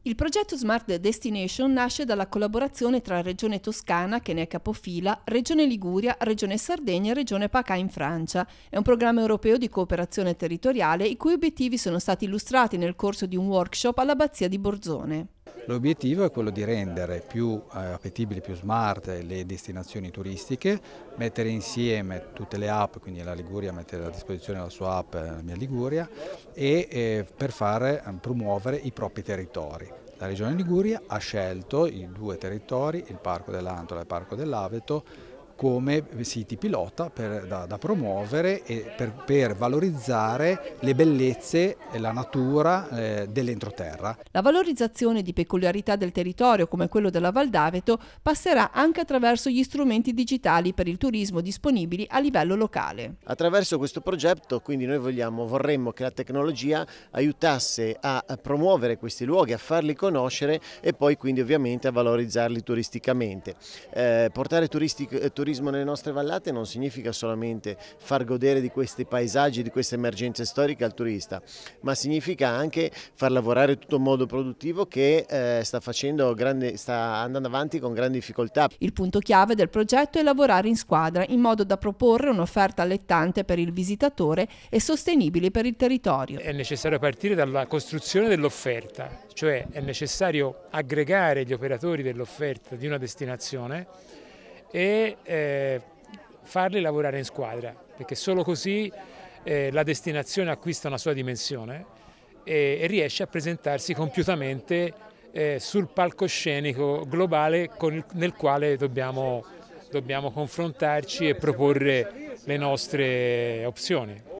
Il progetto Smart Destination nasce dalla collaborazione tra Regione Toscana, che ne è capofila, Regione Liguria, Regione Sardegna e Regione PACA in Francia. È un programma europeo di cooperazione territoriale i cui obiettivi sono stati illustrati nel corso di un workshop all'Abbazia di Borzone. L'obiettivo è quello di rendere più appetibili, più smart le destinazioni turistiche, mettere insieme tutte le app, quindi la Liguria mette a disposizione la sua app La Mia Liguria, e per promuovere i propri territori. La Regione Liguria ha scelto i due territori, il Parco dell'Antola e il Parco dell'Aveto, come siti pilota da promuovere e per valorizzare le bellezze e la natura dell'entroterra. La valorizzazione di peculiarità del territorio come quello della Val d'Aveto passerà anche attraverso gli strumenti digitali per il turismo disponibili a livello locale. Attraverso questo progetto quindi noi vorremmo che la tecnologia aiutasse a promuovere questi luoghi, a farli conoscere e poi quindi ovviamente a valorizzarli turisticamente. Portare turismo nelle nostre vallate non significa solamente far godere di questi paesaggi, di queste emergenze storiche al turista, ma significa anche far lavorare tutto un modo produttivo che sta andando avanti con grandi difficoltà. Il punto chiave del progetto è lavorare in squadra in modo da proporre un'offerta allettante per il visitatore e sostenibile per il territorio. È necessario partire dalla costruzione dell'offerta, cioè è necessario aggregare gli operatori dell'offerta di una destinazione e farli lavorare in squadra, perché solo così la destinazione acquista una sua dimensione e riesce a presentarsi compiutamente sul palcoscenico globale nel quale dobbiamo confrontarci e proporre le nostre opzioni.